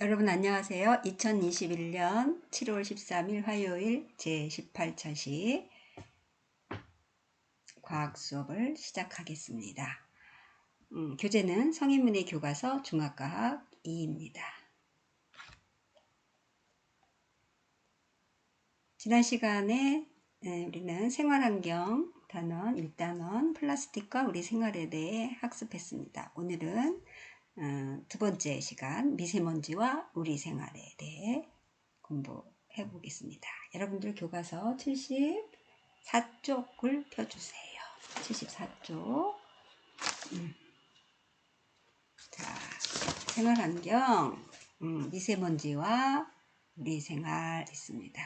여러분 안녕하세요. 2021년 7월 13일 화요일 제18차시 과학 수업을 시작하겠습니다. 교재는 성인문예 교과서 중학과학 2입니다. 지난 시간에 우리는 생활환경 단원 1단원 플라스틱과 우리 생활에 대해 학습했습니다. 오늘은 두 번째 시간 미세먼지와 우리 생활에 대해 공부해 보겠습니다. 여러분들 교과서 74쪽을 펴주세요. 74쪽. 자, 생활환경, 미세먼지와 우리 생활 있습니다.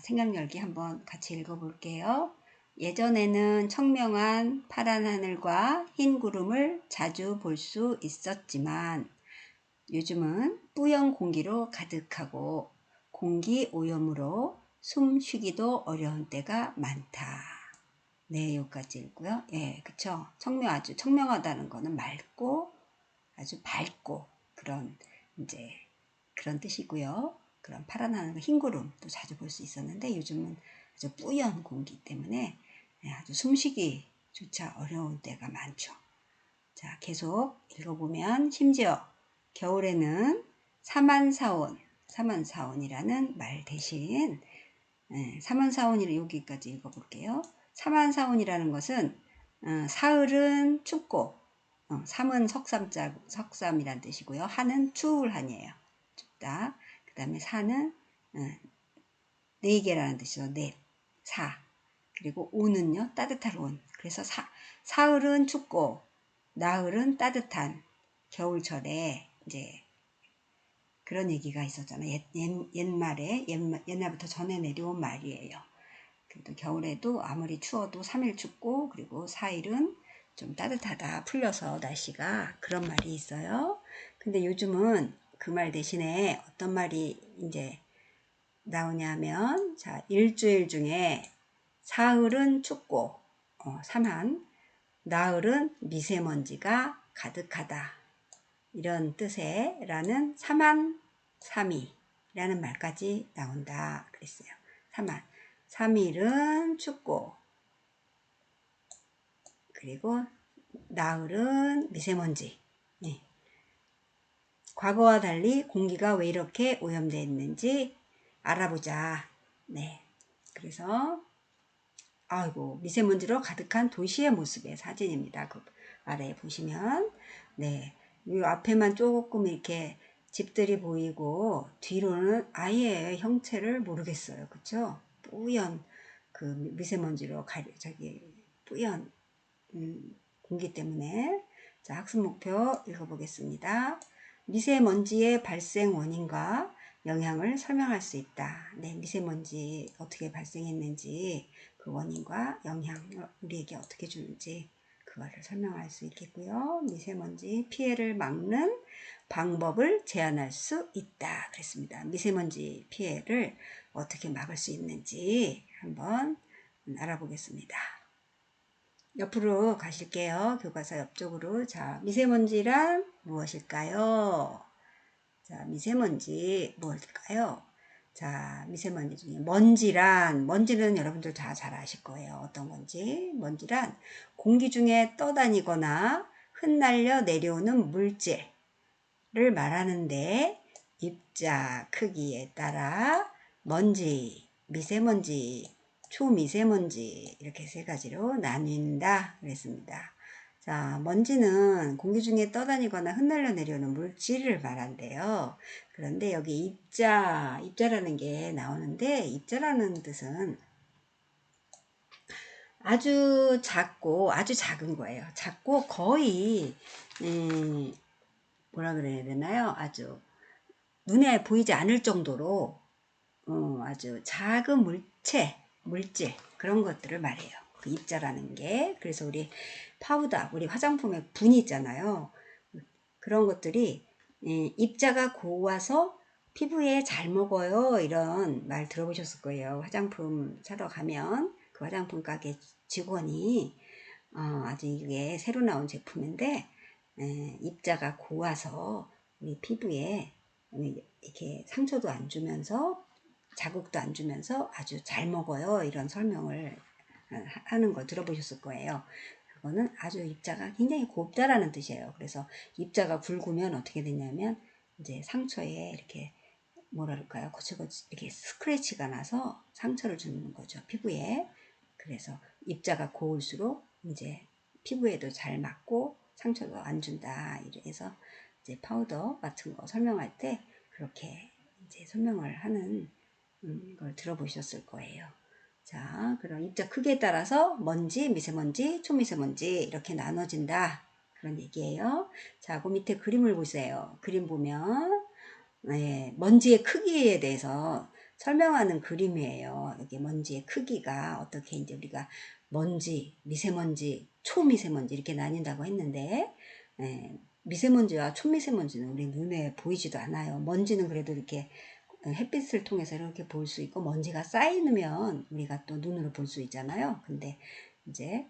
생각열기 한번 같이 읽어볼게요. 예전에는 청명한 파란 하늘과 흰 구름을 자주 볼 수 있었지만 요즘은 뿌연 공기로 가득하고 공기 오염으로 숨 쉬기도 어려운 때가 많다. 네, 여기까지 읽고요. 예, 그쵸. 아주 청명하다는 거는 맑고 아주 밝고 그런 뜻이고요. 그런 파란 하늘과 흰 구름도 자주 볼 수 있었는데 요즘은 아주 뿌연 공기 때문에 아주 숨쉬기조차 어려운 때가 많죠. 자, 계속 읽어보면 심지어 겨울에는 사만사온이라는 말 대신 사만사온이를 여기까지 읽어볼게요. 사만사온이라는 것은 사흘은 춥고 삼은 석삼이란 뜻이고요. 한은 추울 한이에요. 춥다. 그 다음에 사는 네 개라는 뜻이죠. 넷, 사. 그리고 온은요, 따뜻한 온. 그래서 사흘은 춥고 나흘은 따뜻한 겨울철에 이제 그런 얘기가 있었잖아요. 옛날부터 전해 내려온 말이에요. 그래도 겨울에도 아무리 추워도 3일 춥고 그리고 4일은 좀 따뜻하다 풀려서 날씨가 그런 말이 있어요. 근데 요즘은 그 말 대신에 어떤 말이 이제 나오냐면 자, 일주일 중에 사흘은 춥고 삼한 나흘은 미세먼지가 가득하다. 이런 뜻의 라는 삼한삼이라는 말까지 나온다 그랬어요. 삼일은 춥고 그리고 나흘은 미세먼지. 네. 과거와 달리 공기가 왜 이렇게 오염되어 있는지 알아보자. 네. 그래서 아이고 미세먼지로 가득한 도시의 모습의 사진입니다. 그 아래에 보시면 네, 이 앞에만 조금 이렇게 집들이 보이고 뒤로는 아예 형체를 모르겠어요. 그쵸? 뿌연 그 미세먼지로 뿌연 공기 때문에. 자, 학습 목표 읽어보겠습니다. 미세먼지의 발생 원인과 영향을 설명할 수 있다. 네, 미세먼지 어떻게 발생했는지 그 원인과 영향을 우리에게 어떻게 주는지 그거를 설명할 수 있겠고요. 미세먼지 피해를 막는 방법을 제안할 수 있다. 그랬습니다. 미세먼지 피해를 어떻게 막을 수 있는지 한번 알아보겠습니다. 옆으로 가실게요. 교과서 옆쪽으로. 자, 미세먼지란 무엇일까요? 자, 미세먼지 무엇일까요? 자, 미세먼지 중에 먼지는 여러분들 다 잘 아실 거예요. 어떤 건지. 먼지란 공기 중에 떠다니거나 흩날려 내려오는 물질을 말하는데 입자 크기에 따라 먼지, 미세먼지, 초미세먼지 이렇게 세 가지로 나뉜다 그랬습니다. 자, 먼지는 공기 중에 떠다니거나 흩날려 내려오는 물질을 말한대요. 그런데 여기 입자라는 게 나오는데 입자라는 뜻은 아주 작고 아주 작은 거예요. 작고 거의 뭐라 그래야 되나요? 아주 눈에 보이지 않을 정도로 아주 작은 물질 그런 것들을 말해요. 그 입자라는 게. 그래서 우리 파우더, 우리 화장품에 분이 있잖아요. 그런 것들이 입자가 고와서 피부에 잘 먹어요. 이런 말 들어보셨을 거예요. 화장품 사러 가면 그 화장품 가게 직원이 아주 이게 새로 나온 제품인데 입자가 고와서 우리 피부에 이렇게 상처도 안 주면서 자극도 안 주면서 아주 잘 먹어요. 이런 설명을 하는 거 들어보셨을 거예요. 그거는 아주 입자가 굉장히 곱다라는 뜻이에요. 그래서 입자가 굵으면 어떻게 되냐면 이제 상처에 이렇게 뭐라 그럴까요? 거칠거칠 이렇게 스크래치가 나서 상처를 주는 거죠. 피부에. 그래서 입자가 고울수록 이제 피부에도 잘 맞고 상처도 안 준다. 이래서 이제 파우더 같은 거 설명할 때 그렇게 이제 설명을 하는 걸 들어보셨을 거예요. 자, 그럼 입자 크기에 따라서 먼지, 미세먼지, 초미세먼지 이렇게 나눠진다. 그런 얘기예요. 자, 그 밑에 그림을 보세요. 그림 보면 먼지의 크기에 대해서 설명하는 그림이에요. 여기 먼지의 크기가 어떻게 이제 우리가 먼지, 미세먼지, 초미세먼지 이렇게 나뉜다고 했는데 미세먼지와 초미세먼지는 우리 눈에 보이지도 않아요. 먼지는 그래도 이렇게 햇빛을 통해서 이렇게 볼 수 있고 먼지가 쌓이면 우리가 또 눈으로 볼 수 있잖아요. 근데 이제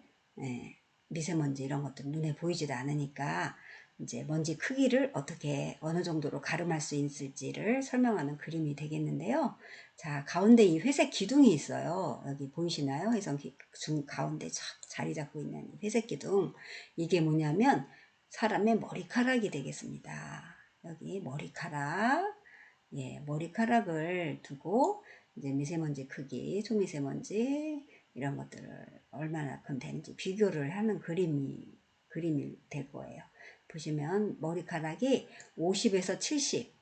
미세먼지 이런 것들 눈에 보이지도 않으니까 이제 먼지 크기를 어떻게 어느 정도로 가름할 수 있을지를 설명하는 그림이 되겠는데요. 자, 가운데 이 회색 기둥이 있어요. 여기 보이시나요? 회색 기둥 가운데 자리 잡고 있는 회색 기둥. 이게 뭐냐면 사람의 머리카락이 되겠습니다. 여기 머리카락. 예, 머리카락을 두고 이제 미세먼지 크기, 초미세먼지 이런 것들을 얼마나큼 되는지 비교를 하는 그림이 될 거예요. 보시면 머리카락이 50에서 70.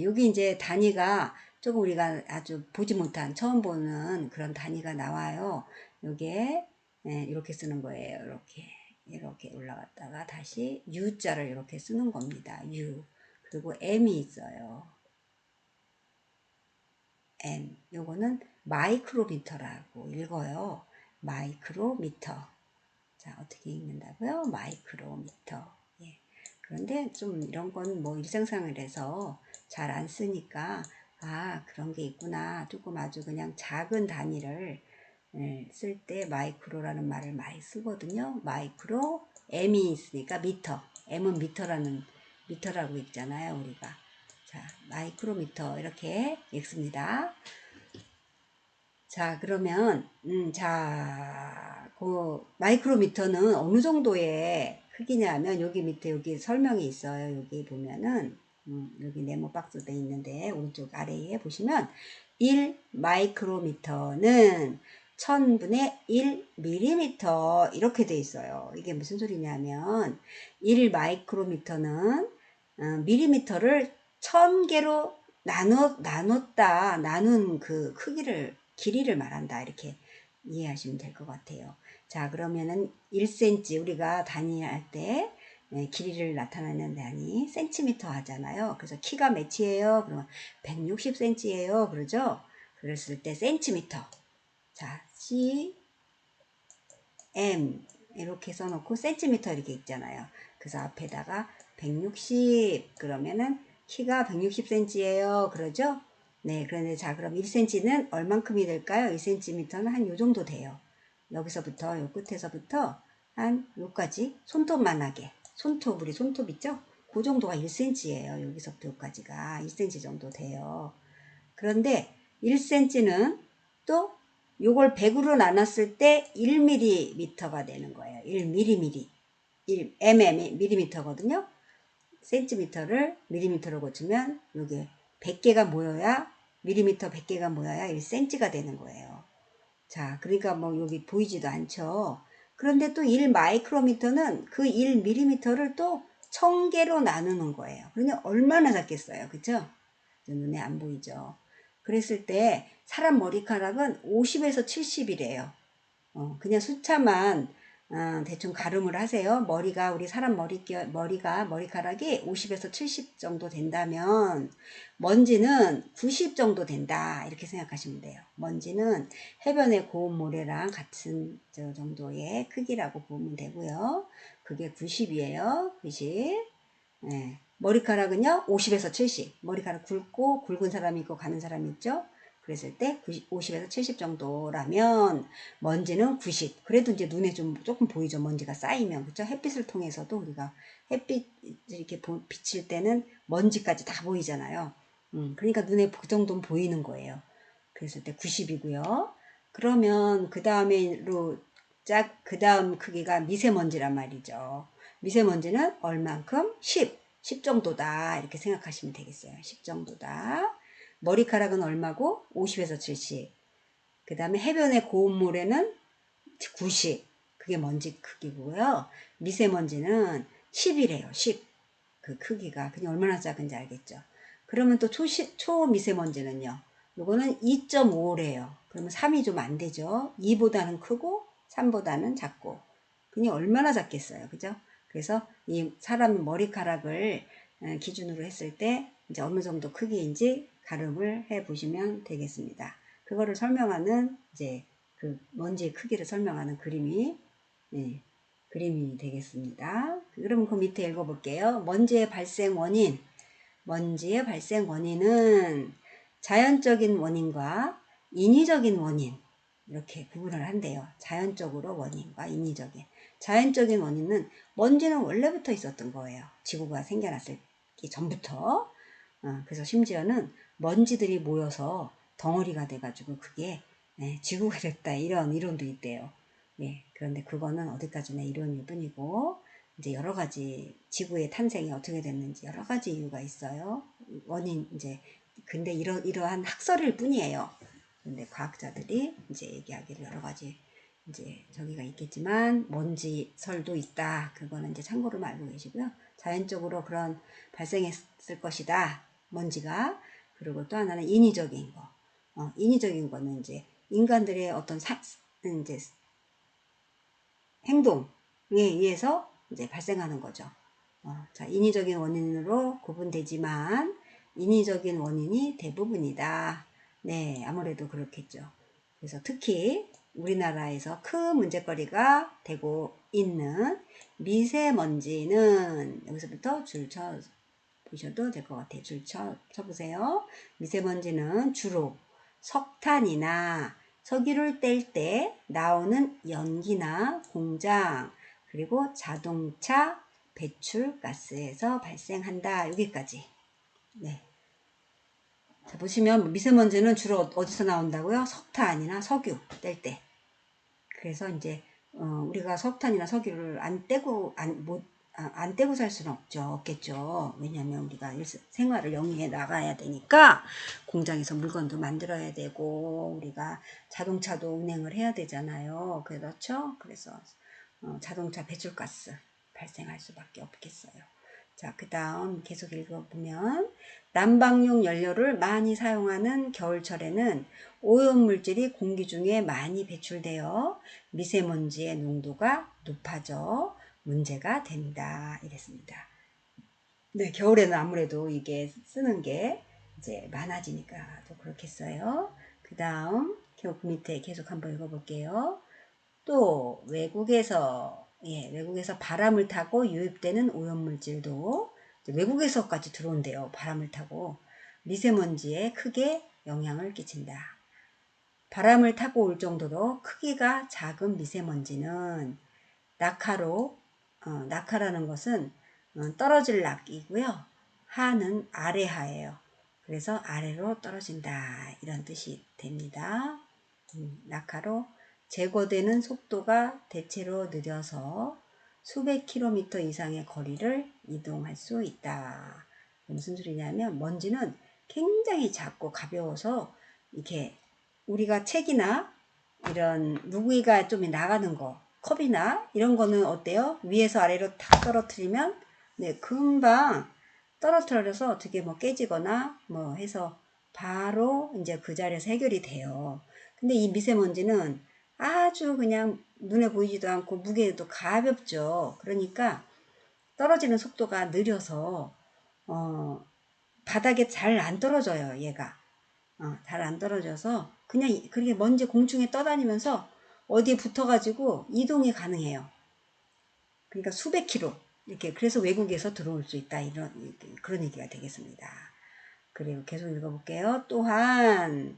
여기 이제 단위가 조금 우리가 아주 보지 못한 처음 보는 그런 단위가 나와요. 요게 이렇게 쓰는 거예요. 이렇게 올라갔다가 다시 U자를 이렇게 쓰는 겁니다. U. 그리고 M이 있어요. M. 요거는 마이크로미터라고 읽어요. 마이크로미터. 자, 어떻게 읽는다고요? 마이크로미터. 예. 그런데 좀 이런 건 뭐 일상생활에서 잘 안 쓰니까 아, 그런 게 있구나. 조금 아주 그냥 작은 단위를 쓸 때 마이크로라는 말을 많이 쓰거든요. 마이크로, M이 있으니까 미터. M은 미터라고 읽잖아요, 우리가. 자, 마이크로미터 이렇게 읽습니다. 자, 그러면 그 마이크로미터는 어느 정도의 크기냐면 여기 밑에 여기 설명이 있어요. 여기 보면은 여기 네모 박스 돼 있는데 오른쪽 아래에 보시면 1 마이크로미터는 1000분의 1 밀리미터 이렇게 돼 있어요. 이게 무슨 소리냐면 1 마이크로미터는 밀리미터를 1000개로 나눈 그 길이를 말한다. 이렇게 이해하시면 될 것 같아요. 자, 그러면은 1cm 우리가 단위할 때 길이를 나타내는 단위 센티미터 하잖아요. 그래서 키가 몇이에요? 그러면 160cm예요. 그러죠? 그랬을 때 센티미터. 자, cm 이렇게 써놓고 센티미터 이렇게 있잖아요. 그래서 앞에다가 160 그러면은 키가 160cm예요. 그러죠? 네, 그런데 자, 그럼 1cm는 얼만큼이 될까요? 1cm는 한 요 정도 돼요. 여기서부터, 요 끝에서부터 한 요까지 손톱만하게. 우리 손톱 있죠? 그 정도가 1cm예요. 여기서부터 요까지가 1cm 정도 돼요. 그런데 1cm는 또 요걸 100으로 나눴을 때 1mm가 되는 거예요. 1mm. 1mm거든요. 센티미터를 밀리미터로 고치면 요게 100개가 모여야 밀리미터 100개가 모여야 1cm가 되는 거예요. 자, 그러니까 뭐 여기 보이지도 않죠. 그런데 또 1 마이크로미터는 그 1 밀리미터를 또 1000개로 나누는 거예요. 그러니 얼마나 작겠어요. 그죠? 눈에 안 보이죠. 그랬을 때 사람 머리카락은 50에서 70이래요. 그냥 숫자만 대충 가름을 하세요. 우리 사람 머리카락이 50에서 70 정도 된다면 먼지는 90 정도 된다. 이렇게 생각하시면 돼요. 먼지는 해변의 고운 모래랑 같은 저 정도의 크기라고 보면 되고요. 그게 90이에요. 90. 네. 머리카락은요 50에서 70. 머리카락 굵고 굵은 사람이 있고 가는 사람이 있죠. 그랬을 때 50에서 70 정도라면 먼지는 90. 그래도 이제 눈에 좀 조금 보이죠. 먼지가 쌓이면. 그렇죠? 햇빛을 통해서도 우리가 햇빛 이렇게 비칠 때는 먼지까지 다 보이잖아요. 그러니까 눈에 그 정도는 보이는 거예요. 그랬을 때 90이고요. 그러면 그 다음에로 그 다음 크기가 미세먼지란 말이죠. 미세먼지는 얼만큼? 10 정도다. 이렇게 생각하시면 되겠어요. 10 정도다. 머리카락은 얼마고? 50에서 70. 그 다음에 해변의 고온물에는 90. 그게 먼지 크기고요. 미세먼지는 10이래요. 10. 그 크기가. 그냥 얼마나 작은지 알겠죠. 그러면 또 초미세먼지는요. 요거는 2.5래요. 그러면 3이 좀 안 되죠. 2보다는 크고 3보다는 작고. 그냥 얼마나 작겠어요. 그죠? 그래서 이 사람 머리카락을 기준으로 했을 때 이제 어느 정도 크기인지 가름을 해 보시면 되겠습니다. 그거를 설명하는 이제 그 먼지의 크기를 설명하는 그림이 되겠습니다. 그럼 그 밑에 읽어볼게요. 먼지의 발생 원인. 먼지의 발생 원인은 자연적인 원인과 인위적인 원인 이렇게 구분을 한대요. 자연적으로 원인과 인위적인. 자연적인 원인은 먼지는 원래부터 있었던 거예요. 지구가 생겨났을 전부터. 그래서 심지어는 먼지들이 모여서 덩어리가 돼가지고 그게 지구가 됐다 이런 이론도 있대요. 예, 그런데 그거는 어디까지나 이론일 뿐이고 이제 여러 가지 지구의 탄생이 어떻게 됐는지 여러 가지 이유가 있어요. 원인 이제 근데 이러한 학설일 뿐이에요. 근데 과학자들이 이제 얘기하기를 여러 가지 이제 저기가 있겠지만 먼지설도 있다. 그거는 이제 참고로 알고 계시고요. 자연적으로 그런 발생했을 것이다. 먼지가. 그리고 또 하나는 인위적인 거. 인위적인 거는 이제 인간들의 어떤 이제 행동에 의해서 이제 발생하는 거죠. 자, 인위적인 원인으로 구분되지만 인위적인 원인이 대부분이다. 네, 아무래도 그렇겠죠. 그래서 특히 우리나라에서 큰 문제거리가 되고 있는 미세먼지는 여기서부터 줄 쳐 보셔도 될 것 같아요. 줄 쳐보세요. 미세먼지는 주로 석탄이나 석유를 뗄 때 나오는 연기나 공장 그리고 자동차 배출가스에서 발생한다. 여기까지. 네. 자, 보시면 미세먼지는 주로 어디서 나온다고요? 석탄이나 석유 뗄 때. 그래서 이제 우리가 석탄이나 석유를 안 떼고 살 수는 없겠죠. 왜냐하면 우리가 생활을 영위해 나가야 되니까 공장에서 물건도 만들어야 되고 우리가 자동차도 운행을 해야 되잖아요. 그렇죠? 그래서 자동차 배출가스 발생할 수밖에 없겠어요. 자, 그 다음 계속 읽어보면 난방용 연료를 많이 사용하는 겨울철에는 오염물질이 공기 중에 많이 배출되어 미세먼지의 농도가 높아져 문제가 된다. 이랬습니다. 네, 겨울에는 아무래도 이게 쓰는 게 이제 많아지니까 또 그렇겠어요. 그 다음 그 밑에 계속 한번 읽어볼게요. 또 외국에서 바람을 타고 유입되는 오염물질도 외국에서까지 들어온대요. 바람을 타고 미세먼지에 크게 영향을 끼친다. 바람을 타고 올 정도로 크기가 작은 미세먼지는 낙하라는 것은 떨어질 낙이고요. 하는 아래하예요. 그래서 아래로 떨어진다 이런 뜻이 됩니다. 낙하로 제거되는 속도가 대체로 느려서 수백 킬로미터 이상의 거리를 이동할 수 있다. 무슨 소리냐면 먼지는 굉장히 작고 가벼워서 이렇게 우리가 책이나 이런 무기가 좀 나가는 거 컵이나 이런 거는 어때요? 위에서 아래로 탁 떨어뜨리면 네, 금방 떨어뜨려서 어떻게 뭐 깨지거나 뭐 해서 바로 이제 그 자리에서 해결이 돼요. 근데 이 미세먼지는 아주 그냥 눈에 보이지도 않고 무게도 가볍죠. 그러니까 떨어지는 속도가 느려서 바닥에 잘 안 떨어져요. 얘가 잘 안 떨어져서 그냥 그렇게 먼지 공중에 떠다니면서 어디에 붙어가지고 이동이 가능해요. 그러니까 수백 킬로 이렇게 그래서 외국에서 들어올 수 있다 그런 얘기가 되겠습니다. 그리고 계속 읽어볼게요. 또한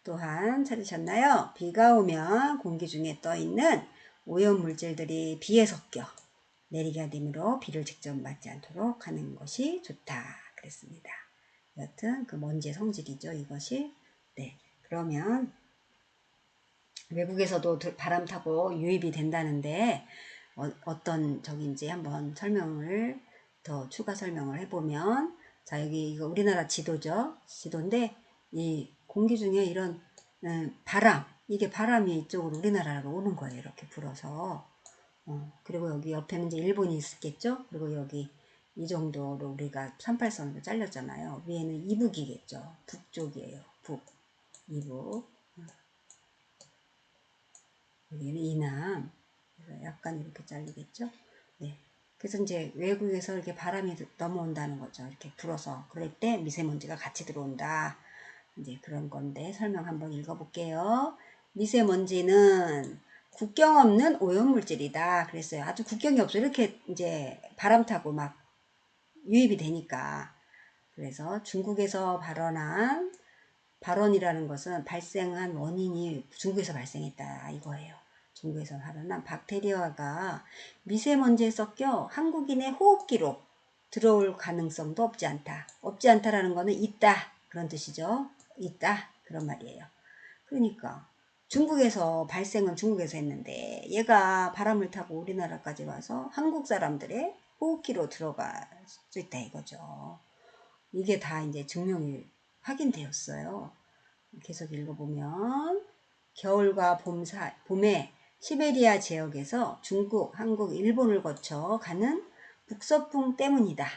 또한 찾으셨나요? 비가 오면 공기 중에 떠있는 오염물질들이 비에 섞여 내리게 되므로 비를 직접 맞지 않도록 하는 것이 좋다 그랬습니다. 여튼 그 먼지의 성질이죠, 이것이. 네, 그러면 외국에서도 바람 타고 유입이 된다는데 어떤 적인지 한번 설명을 더 추가 설명을 해보면, 자, 여기 이거 우리나라 지도죠. 지도인데 이 공기 중에 이런 바람, 이게 바람이 이쪽으로 우리나라로 오는 거예요. 이렇게 불어서. 그리고 여기 옆에는 이제 일본이 있겠죠. 그리고 여기 이 정도로 우리가 38선으로 잘렸잖아요. 위에는 이북이겠죠. 북쪽이에요. 북, 이북. 여기는 이남. 그래서 약간 이렇게 잘리겠죠. 네. 그래서 이제 외국에서 이렇게 바람이 넘어온다는 거죠. 이렇게 불어서. 그럴 때 미세먼지가 같이 들어온다. 이제 그런 건데 설명 한번 읽어볼게요. 미세먼지는 국경 없는 오염물질이다. 그랬어요. 아주 국경이 없어. 이렇게 이제 바람 타고 막 유입이 되니까. 그래서 중국에서 발원이라는 것은 발생한 원인이 중국에서 발생했다 이거예요. 중국에서 발원한 박테리아가 미세먼지에 섞여 한국인의 호흡기로 들어올 가능성도 없지 않다. 없지 않다라는 거는 있다 그런 뜻이죠. 있다 그런 말이에요. 그러니까 중국에서 발생은 중국에서 했는데 얘가 바람을 타고 우리나라까지 와서 한국 사람들의 호흡기로 들어갈 수 있다 이거죠. 이게 다 이제 증명이 확인되었어요. 계속 읽어보면 겨울과 봄에 시베리아 지역에서 중국, 한국, 일본을 거쳐 가는 북서풍 때문이다.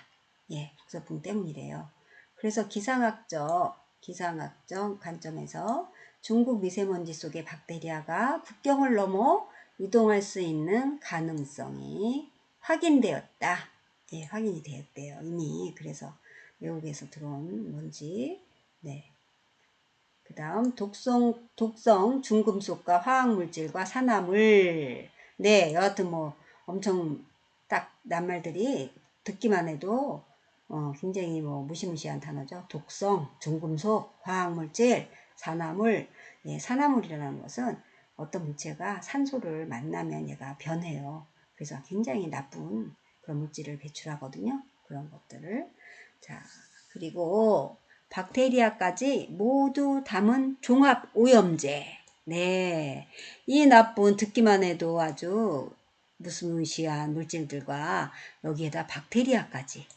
예, 북서풍 때문이래요. 그래서 기상학적 관점에서 중국 미세먼지 속의 박테리아가 국경을 넘어 이동할 수 있는 가능성이 확인되었다. 예, 확인이 되었대요. 이미. 그래서 외국에서 들어온 먼지. 네. 그 다음 독성 중금속과 화학물질과 산화물. 네, 여하튼 뭐 엄청 딱 낱말들이 듣기만 해도 굉장히 뭐 무시무시한 단어죠. 독성, 중금속, 화학물질, 산화물. 예, 산화물이라는 것은 어떤 물체가 산소를 만나면 얘가 변해요. 그래서 굉장히 나쁜 그런 물질을 배출하거든요. 그런 것들을. 자, 그리고 박테리아까지 모두 담은 종합 오염제. 네. 이 나쁜 듣기만 해도 아주 무시무시한 물질들과 여기에다 박테리아까지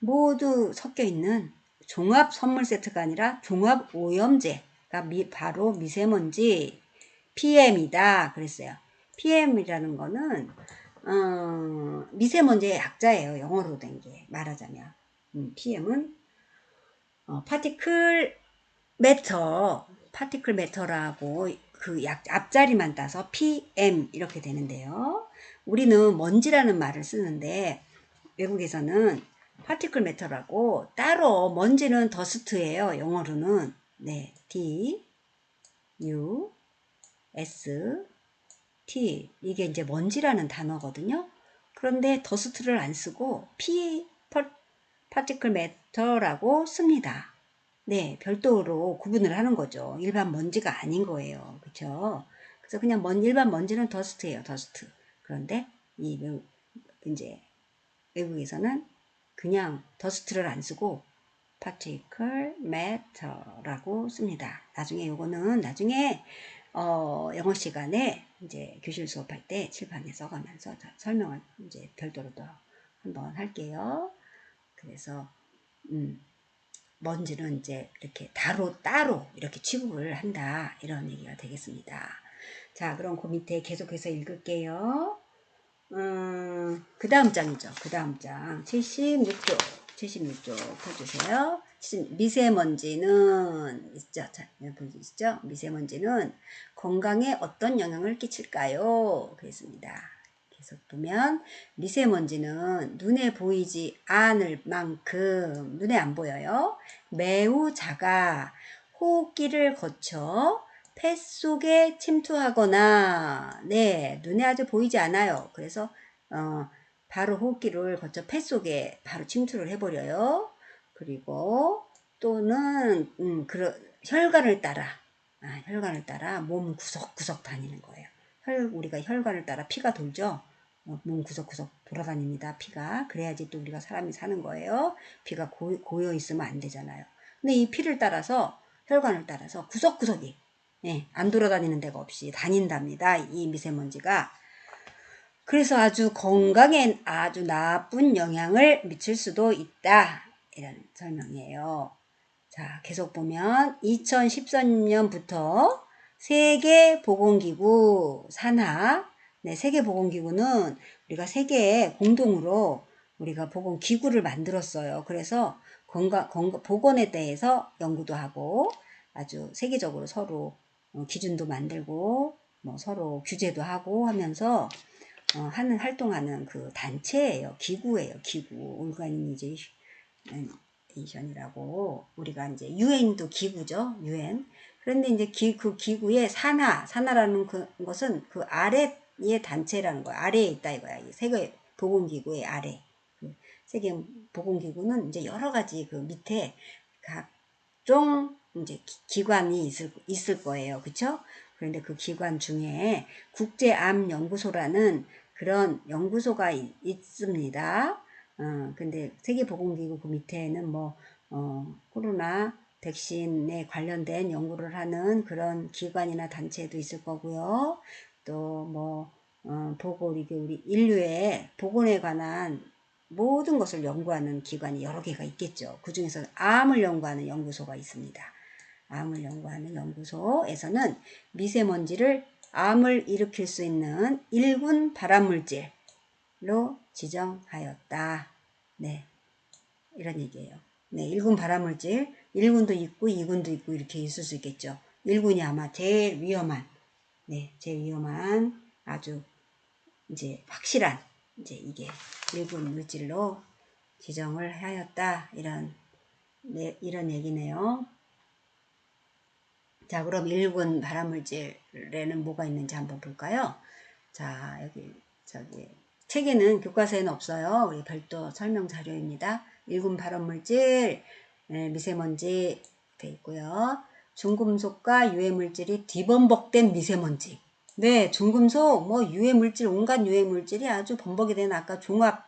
모두 섞여 있는 종합 선물 세트가 아니라 종합 오염제가 바로 미세먼지 PM이다 그랬어요. PM이라는 거는 미세먼지의 약자예요. 영어로 된 게 말하자면. PM은 파티클 매터라고 그 앞자리만 따서 PM 이렇게 되는데요. 우리는 먼지라는 말을 쓰는데 외국에서는 파티클 매터라고 따로 먼지는 더스트예요. 영어로는 네, DUST 이게 이제 먼지라는 단어거든요. 그런데 더스트를 안 쓰고 파티클 매터라고 씁니다. 네, 별도로 구분을 하는 거죠. 일반 먼지가 아닌 거예요. 그쵸? 그래서 그냥 일반 먼지는 더스트예요. 더스트. 그런데 이제 외국에서는 그냥 더스트를 안 쓰고 particle matter라고 씁니다. 나중에 요거는 나중에 영어 시간에 이제 교실 수업할 때 칠판에 써가면서 설명을 이제 별도로 또 한번 할게요. 그래서 먼지는 이제 이렇게 따로 이렇게 취급을 한다 이런 얘기가 되겠습니다. 자, 그럼 그 밑에 계속해서 읽을게요. 그 다음 장이죠. 그 다음 장 76쪽 펴주세요. 미세먼지는 있죠. 자, 보이시죠? 미세먼지는 건강에 어떤 영향을 끼칠까요? 그랬습니다. 계속 보면 미세먼지는 눈에 보이지 않을 만큼 눈에 안 보여요. 매우 작아 호흡기를 거쳐 폐 속에 침투하거나 네 눈에 아주 보이지 않아요. 그래서 바로 호흡기를 거쳐 폐 속에 바로 침투를 해버려요. 그리고 또는 혈관을 따라 혈관을 따라 몸 구석구석 다니는 거예요. 우리가 혈관을 따라 피가 돌죠. 몸 구석구석 돌아다닙니다. 피가. 그래야지 또 우리가 사람이 사는 거예요. 피가 고여 있으면 안 되잖아요. 근데 이 피를 따라서 혈관을 따라서 구석구석이 안 돌아다니는 데가 없이 다닌답니다. 이 미세먼지가. 그래서 아주 건강에 아주 나쁜 영향을 미칠 수도 있다. 이런 설명이에요. 자, 계속 보면 2013년부터 세계보건기구 산하, 세계보건기구는 우리가 세계에 공동으로 우리가 보건기구를 만들었어요. 그래서 보건에 대해서 연구도 하고 아주 세계적으로 서로 기준도 만들고 뭐 서로 규제도 하고 하면서 활동하는 그 단체예요. 기구예요. 기구. 오르가니제이션이라고 우리가 이제 유엔도 기구죠. 유엔. 그런데 이제 그 기구의 산하라는 것은 그 아래의 단체라는 거야. 아래에 있다 이거야. 세계 보건기구의 아래. 세계 보건기구는 이제 여러 가지 그 밑에 각종 이제 기관이 있을 거예요. 그쵸? 그런데 그 기관 중에 국제암연구소라는 그런 연구소가 있습니다. 근데 세계보건기구 그 밑에는 코로나 백신에 관련된 연구를 하는 그런 기관이나 단체도 있을 거고요. 또 우리 인류의 보건에 관한 모든 것을 연구하는 기관이 여러 개가 있겠죠. 그 중에서 암을 연구하는 연구소가 있습니다. 암을 연구하는 연구소에서는 미세먼지를 암을 일으킬 수 있는 1군 발암물질로 지정하였다. 네, 이런 얘기예요. 네, 1군 발암물질, 1군도 있고 2군도 있고 이렇게 있을 수 있겠죠. 1군이 아마 제일 위험한, 제일 위험한 아주 이제 확실한 이제 이게 1군 물질로 지정을 하였다. 이런 얘기네요. 자, 그럼 1군 발암물질에는 뭐가 있는지 한번 볼까요? 자, 책에는 교과서에는 없어요. 우리 별도 설명 자료입니다. 1군 발암물질, 미세먼지 돼 있고요. 중금속과 유해물질이 뒤범벅된 미세먼지. 네, 중금속, 유해물질, 온갖 유해물질이 아주 범벅이 된 아까 종합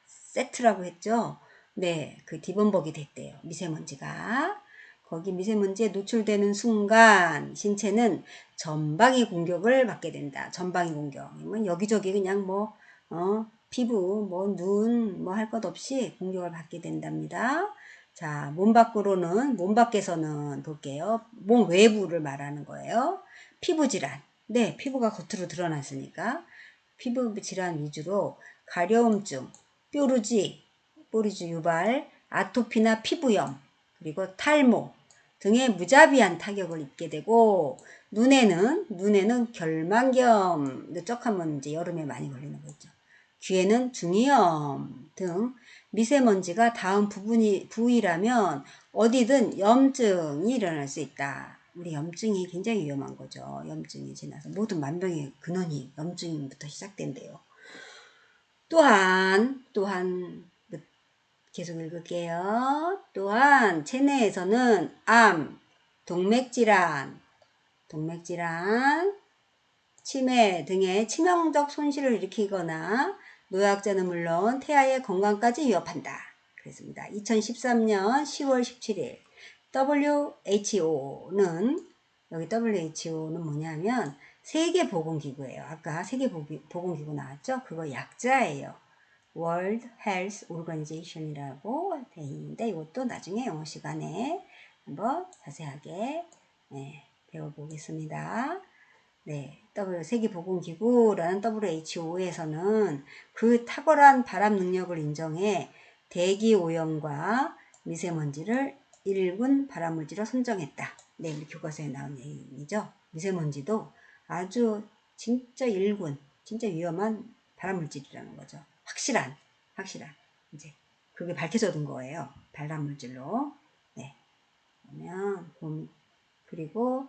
세트라고 했죠. 네, 그 뒤범벅이 됐대요. 미세먼지가. 거기 미세먼지에 노출되는 순간 신체는 전방위 공격을 받게 된다. 전방위 공격. 여기저기 그냥 피부, 눈, 할 것 없이 공격을 받게 된답니다. 자, 몸 밖에서는 볼게요. 몸 외부를 말하는 거예요. 피부 질환. 네, 피부가 겉으로 드러났으니까. 피부 질환 위주로 가려움증, 뾰루지 유발, 아토피나 피부염, 그리고 탈모 등의 무자비한 타격을 입게 되고, 눈에는 결막염, 늦적하면 이제 여름에 많이 걸리는 거죠. 귀에는 중이염 등 미세먼지가 닿은 부위라면 어디든 염증이 일어날 수 있다. 우리 염증이 굉장히 위험한 거죠. 염증이 지나서 모든 만병의 근원이 염증부터 시작된대요. 또한 계속 읽을게요. 또한 체내에서는 암, 동맥질환, 치매 등의 치명적 손실을 일으키거나 노약자는 물론 태아의 건강까지 위협한다. 그랬습니다. 2013년 10월 17일 WHO는 여기 WHO는 뭐냐면 세계보건기구예요. 아까 세계보건기구 나왔죠? 그거 약자예요. World Health Organization이라고 되어 있는데 이것도 나중에 영어 시간에 한번 자세하게 배워보겠습니다. 네, 세계보건기구라는 WHO에서는 그 탁월한 발암 능력을 인정해 대기 오염과 미세먼지를 1군 발암물질로 선정했다. 네, 우리 교과서에 나온 얘기죠. 미세먼지도 아주 진짜 1군, 진짜 위험한 발암물질이라는 거죠. 확실한 이제 그게 밝혀져둔 거예요. 발암물질로. 네, 그러면 그리고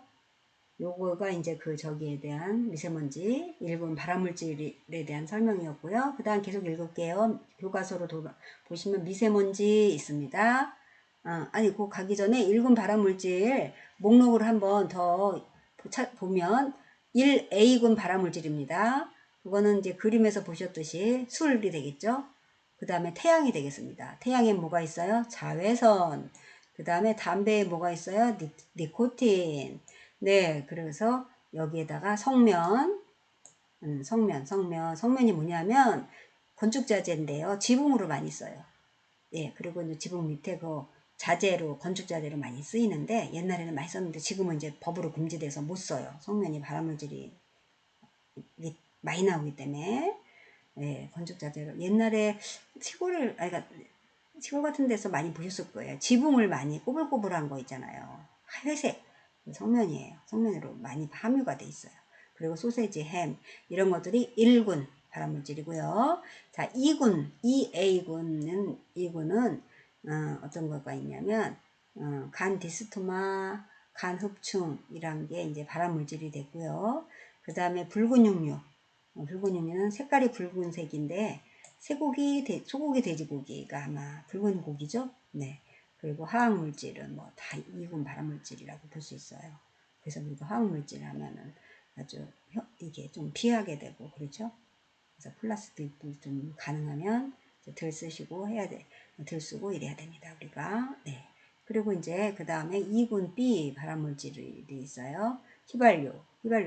요거가 이제 저기에 대한 미세먼지 1군 발암물질에 대한 설명이었고요. 그 다음 계속 읽을게요. 교과서로 보시면 미세먼지 있습니다. 그 가기 전에 1군 발암물질 목록을 한번 더 보면 1A군 발암물질입니다. 그거는 이제 그림에서 보셨듯이 술이 되겠죠. 그 다음에 태양이 되겠습니다. 태양에 뭐가 있어요? 자외선. 그 다음에 담배에 뭐가 있어요? 니코틴. 네, 그래서 여기에다가 성면이 뭐냐면 건축자재인데요. 지붕으로 많이 써요. 예, 그리고 이제 지붕 밑에 그 자재로, 건축자재로 많이 쓰이는데, 옛날에는 많이 썼는데, 지금은 이제 법으로 금지돼서 못 써요. 성면이 발암물질이 많이 나오기 때문에. 예, 건축자재로. 옛날에 그러니까 시골 같은 데서 많이 보셨을 거예요. 지붕을 많이 꼬불꼬불한 거 있잖아요. 회색. 성면이에요. 성면으로 많이 함유가 돼 있어요. 그리고 소세지, 햄, 이런 것들이 1군 발암물질이고요. 자, 2군, 2A군은, 어떤 거가 있냐면, 간 디스토마, 간 흡충, 이런 게 이제 발암물질이 됐고요. 그 다음에 붉은 육류. 붉은 육류는 색깔이 붉은색인데, 소고기, 돼지고기가 아마 붉은 고기죠. 네. 그리고 화학물질은 뭐 다 2군 발암물질이라고 볼 수 있어요. 그래서 우리가 화학물질 하면은 아주 이게 좀 피하게 되고 그렇죠. 그래서 플라스틱도 좀 가능하면 덜 쓰시고 해야 돼. 덜 쓰고 이래야 됩니다. 우리가. 네. 그리고 이제 그 다음에 2군 B 발암물질이 있어요. 휘발유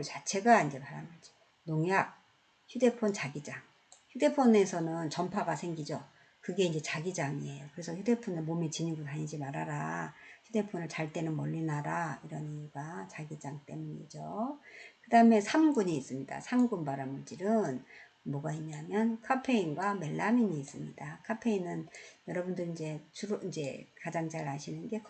자체가 이제 발암물질. 농약, 휴대폰 자기장. 휴대폰에서는 전파가 생기죠. 그게 이제 자기장이에요. 그래서 휴대폰을 몸에 지니고 다니지 말아라. 휴대폰을 잘 때는 멀리 놔라. 이런 이유가 자기장 때문이죠. 그 다음에 3군이 있습니다. 3군 발암물질은 뭐가 있냐면 카페인과 멜라민이 있습니다. 카페인은 여러분들 이제 주로 이제 가장 잘 아시는 게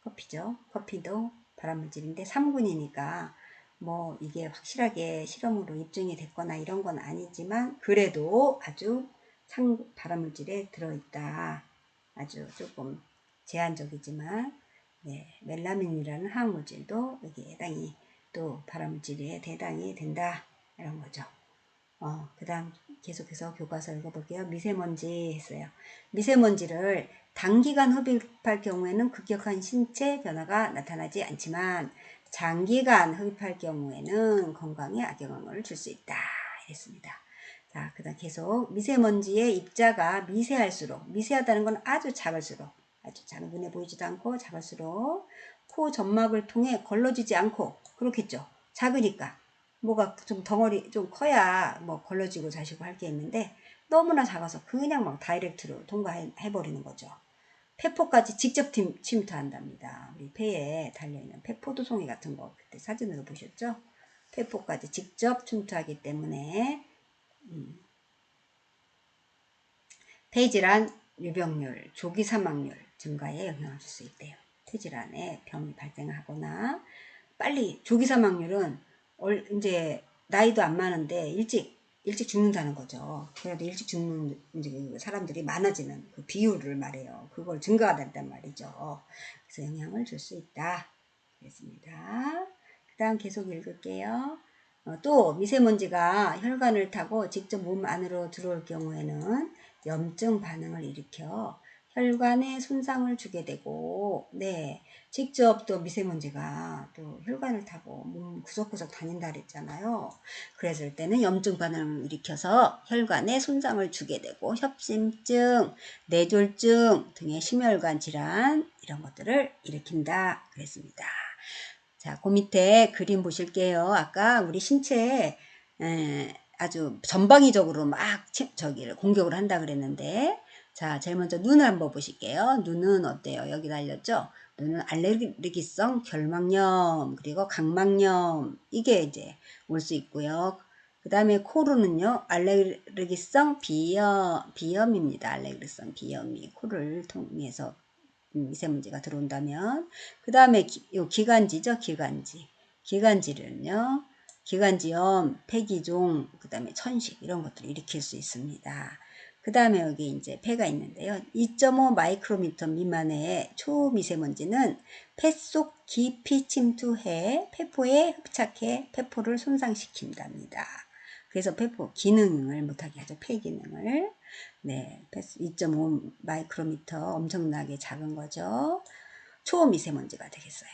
커피죠. 커피도 발암물질인데 3군이니까 뭐 이게 확실하게 실험으로 입증이 됐거나 이런 건 아니지만 그래도 아주 발암물질에 들어있다. 아주 조금 제한적이지만 네, 멜라민이라는 화학물질도 여기 해당이 또 발암물질에 해당이 된다. 이런 거죠. 그 다음 계속해서 교과서 읽어볼게요. 미세먼지 했어요. 미세먼지를 단기간 흡입할 경우에는 급격한 신체 변화가 나타나지 않지만 장기간 흡입할 경우에는 건강에 악영향을 줄 수 있다. 이랬습니다. 자, 그 다음 계속 미세먼지의 입자가 미세하다는 건 아주 작을수록 아주 작은 눈에 보이지도 않고 작을수록 코 점막을 통해 걸러지지 않고 그렇겠죠. 작으니까. 뭐가 좀 덩어리 좀 커야 뭐 걸러지고 자시고 할 게 있는데 너무나 작아서 그냥 막 다이렉트로 통과해 버리는 거죠. 폐포까지 직접 침투한답니다. 우리 폐에 달려있는 폐포도송이 같은 거 그때 사진으로 보셨죠? 폐포까지 직접 침투하기 때문에 폐질환 유병률, 조기 사망률 증가에 영향을 줄 수 있대요. 폐질환에 병이 발생하거나 빨리 조기 사망률은 이제 나이도 안 많은데 일찍 죽는다는 거죠. 그래도 일찍 죽는 이제 사람들이 많아지는 그 비율을 말해요. 그걸 증가가 된단 말이죠. 그래서 영향을 줄 수 있다. 그랬습니다. 그 다음 계속 읽을게요. 또 미세먼지가 혈관을 타고 직접 몸 안으로 들어올 경우에는 염증 반응을 일으켜 혈관에 손상을 주게 되고, 네, 직접 또 미세먼지가 또 혈관을 타고 몸 구석구석 다닌다 그랬잖아요. 그랬을 때는 염증 반응을 일으켜서 혈관에 손상을 주게 되고 협심증, 뇌졸중 등의 심혈관 질환 이런 것들을 일으킨다 그랬습니다. 자, 그 밑에 그림 보실게요. 아까 우리 신체에 아주 전방위적으로 막 저기를 공격을 한다 그랬는데, 자, 제일 먼저 눈을 한번 보실게요. 눈은 어때요? 여기 달렸죠? 눈은 알레르기성 결막염, 그리고 각막염, 이게 이제 올 수 있고요. 그 다음에 코로는요, 알레르기성 비염입니다. 알레르기성 비염이 코를 통해서 미세먼지가 들어온다면. 그 다음에 기관지죠. 기관지는요. 기관지염, 폐기종, 그 다음에 천식 이런 것들을 일으킬 수 있습니다. 그 다음에 여기 이제 폐가 있는데요. 2.5 마이크로미터 미만의 초미세먼지는 폐 속 깊이 침투해 폐포에 흡착해 폐포를 손상시킨답니다. 그래서 폐포 기능을 못하게 하죠. 폐 기능을. 네, 2.5 마이크로미터 엄청나게 작은 거죠. 초미세먼지가 되겠어요.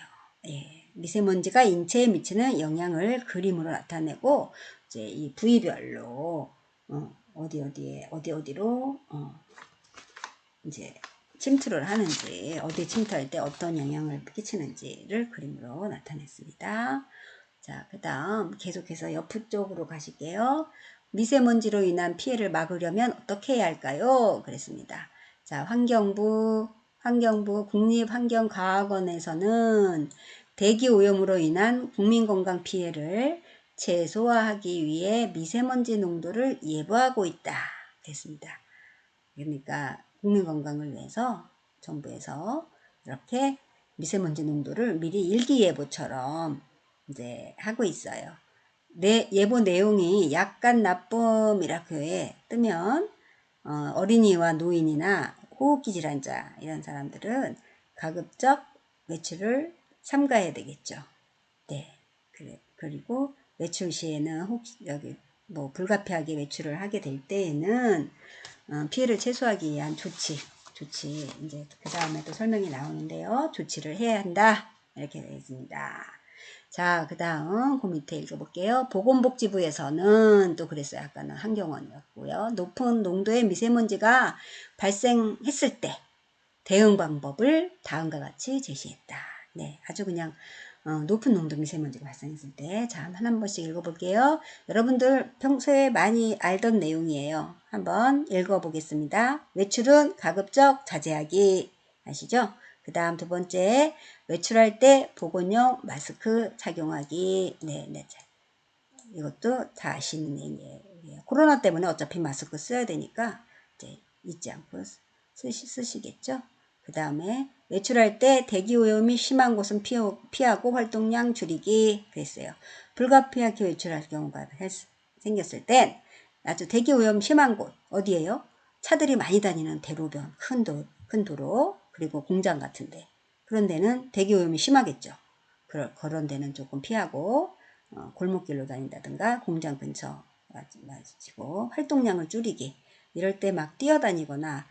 예, 미세먼지가 인체에 미치는 영향을 그림으로 나타내고 이제 이 부위별로 어디로 이제 침투를 하는지, 어디 침투할 때 어떤 영향을 끼치는지를 그림으로 나타냈습니다. 자, 그 다음 계속해서 옆 쪽으로 가실게요. 미세먼지로 인한 피해를 막으려면 어떻게 해야 할까요? 그랬습니다. 자, 환경부 국립환경과학원에서는 대기오염으로 인한 국민건강 피해를 최소화하기 위해 미세먼지 농도를 예보하고 있다. 됐습니다. 그러니까 국민건강을 위해서 정부에서 이렇게 미세먼지 농도를 미리 일기예보처럼 이제 하고 있어요. 예보 내용이 약간 나쁨이라고 뜨면 어린이와 노인이나 호흡기 질환자 이런 사람들은 가급적 외출을 삼가해야 되겠죠. 네. 그리고 외출 시에는 혹시 여기 뭐 불가피하게 외출을 하게 될 때에는 피해를 최소화하기 위한 조치 이제 그 다음에도 설명이 나오는데요. 조치를 해야 한다 이렇게 되어 있습니다. 자, 그 다음 그 밑에 읽어볼게요. 보건복지부에서는 또 그랬어요. 아까는 환경원이었고요. 높은 농도의 미세먼지가 발생했을 때 대응 방법을 다음과 같이 제시했다. 네, 아주 그냥 높은 농도 미세먼지가 발생했을 때, 자, 한 번씩 읽어볼게요. 여러분들 평소에 많이 알던 내용이에요. 한번 읽어보겠습니다. 외출은 가급적 자제하기. 아시죠? 그 다음 두 번째, 외출할 때 보건용 마스크 착용하기. 네. 이것도 다 아시는 얘기예요. 코로나 때문에 어차피 마스크 써야 되니까 이제 잊지 않고 쓰시겠죠? 그 다음에 외출할 때 대기오염이 심한 곳은 피하고 활동량 줄이기 그랬어요. 불가피하게 외출할 경우가 생겼을 땐 아주 대기오염 심한 곳 어디예요? 차들이 많이 다니는 대로변, 큰 도로 그리고 공장 같은데 그런 데는 대기오염이 심하겠죠. 그런 데는 조금 피하고 골목길로 다닌다든가 공장 근처 마시고 활동량을 줄이기 이럴 때 막 뛰어다니거나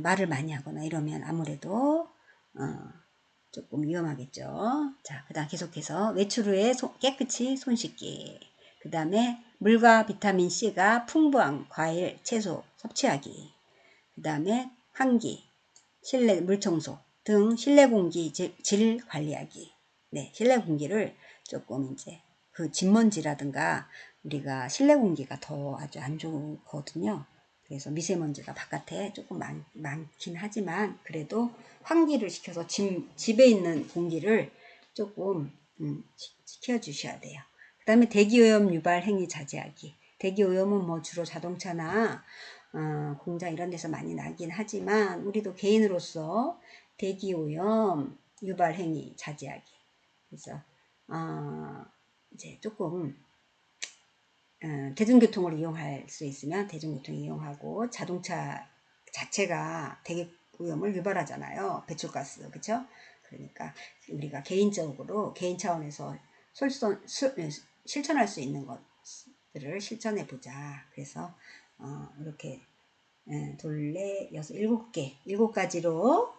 말을 많이 하거나 이러면 아무래도 조금 위험하겠죠. 자, 그 다음 계속해서 외출 후에 깨끗이 손 씻기. 그 다음에 물과 비타민C가 풍부한 과일, 채소 섭취하기. 그 다음에 환기, 실내 물청소 등 실내 공기 질 관리하기. 네, 실내 공기를 조금 이제 그 진먼지라든가 우리가 실내 공기가 더 아주 안 좋거든요. 그래서 미세먼지가 바깥에 조금 많긴 하지만 그래도 환기를 시켜서 집에 있는 공기를 조금 시켜주셔야 돼요. 그 다음에 대기오염 유발 행위 자제하기. 대기오염은 뭐 주로 자동차나 공장 이런 데서 많이 나긴 하지만 우리도 개인으로서 대기오염 유발 행위 자제하기. 그래서 이제 조금 대중교통을 이용할 수 있으면 대중교통 이용하고 자동차 자체가 대기오염을 유발하잖아요. 배출가스 그렇죠? 그러니까 우리가 개인 차원에서 실천할 수 있는 것들을 실천해 보자. 그래서 이렇게 둘레 여섯 일곱 가지로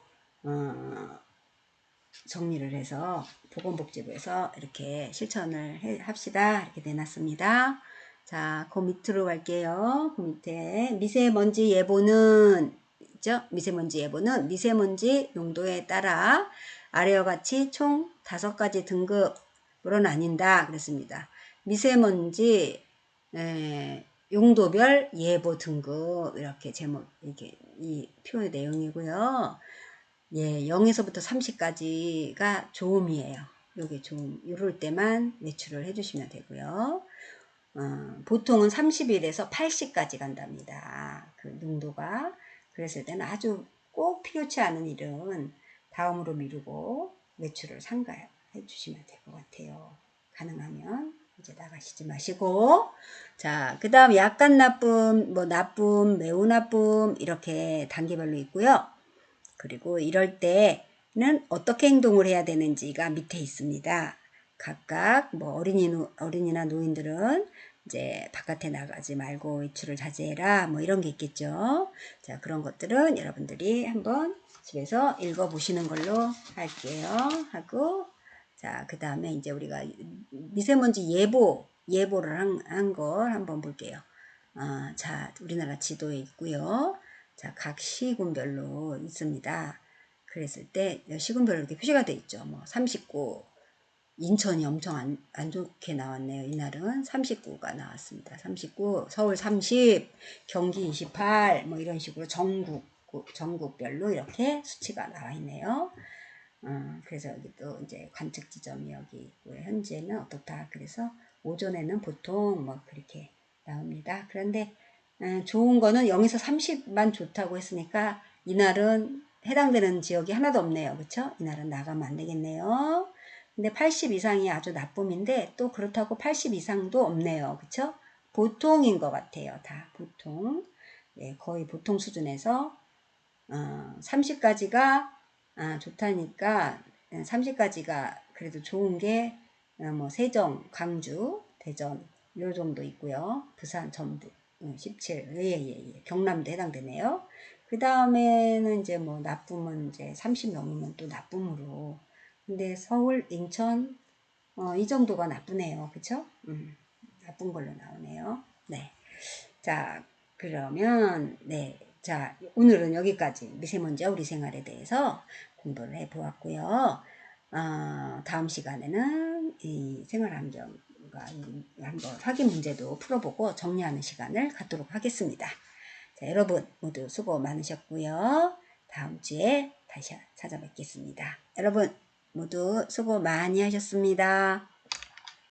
정리를 해서 보건복지부에서 이렇게 실천을 합시다 이렇게 내놨습니다. 자, 그 밑으로 갈게요. 그 밑에 미세먼지 예보는 있죠? 미세먼지 예보는 미세먼지 농도에 따라 아래와 같이 총 5가지 등급으로 나뉜다 그랬습니다. 미세먼지 용도별 예보 등급 이렇게 제목 이게 이 표의 내용이고요. 예, 0에서부터 30까지가 좋음이에요. 요게 좋음. 이럴 때만 외출을 해주시면 되고요. 보통은 30일에서 80까지 간답니다. 그 농도가. 그랬을 때는 아주 꼭 필요치 않은 일은 다음으로 미루고 외출을 삼가해 주시면 될 것 같아요. 가능하면 이제 나가시지 마시고. 자, 그 다음 약간 나쁨, 뭐 나쁨, 매우 나쁨 이렇게 단계별로 있고요. 그리고 이럴 때는 어떻게 행동을 해야 되는지가 밑에 있습니다. 각각 뭐 어린이나 노인들은 이제 바깥에 나가지 말고 외출을 자제해라 뭐 이런 게 있겠죠. 자, 그런 것들은 여러분들이 한번 집에서 읽어보시는 걸로 할게요. 하고 자, 그 다음에 이제 우리가 미세먼지 예보를 한 걸 한번 볼게요. 자, 우리나라 지도에 있고요. 자, 각 시군별로 있습니다. 그랬을 때 시군별로 이렇게 표시가 돼 있죠. 뭐 39, 인천이 엄청 안 좋게 나왔네요. 이날은 39가 나왔습니다. 39, 서울 30, 경기 28, 뭐 이런 식으로 전국별로 이렇게 수치가 나와 있네요. 그래서 여기 또 이제 관측 지점이 여기 있고요. 현재는 어떻다. 그래서 오전에는 보통 뭐 그렇게 나옵니다. 그런데 좋은 거는 0에서 30만 좋다고 했으니까 이날은 해당되는 지역이 하나도 없네요. 그쵸? 이날은 나가면 안 되겠네요. 근데 80 이상이 아주 나쁨인데 또 그렇다고 80 이상도 없네요. 그쵸? 보통인 것 같아요. 다 보통. 네, 거의 보통 수준에서 30까지가 좋다니까 30까지가 그래도 좋은 게 뭐 세정, 광주, 대전 요 정도 있고요. 부산, 전북 17, 예. 경남도 해당되네요. 그 다음에는 이제 뭐 나쁨은 이제 30 넘으면 또 나쁨으로. 근데 서울, 인천 이 정도가 나쁘네요. 그쵸? 나쁜 걸로 나오네요. 네. 자, 그러면, 네. 자, 오늘은 여기까지 미세먼지와 우리 생활에 대해서 공부를 해 보았고요. 다음 시간에는 이 생활환경과 한번 확인 문제도 풀어보고 정리하는 시간을 갖도록 하겠습니다. 자, 여러분 모두 수고 많으셨고요. 다음 주에 다시 찾아뵙겠습니다. 여러분 모두 수고 많이 하셨습니다.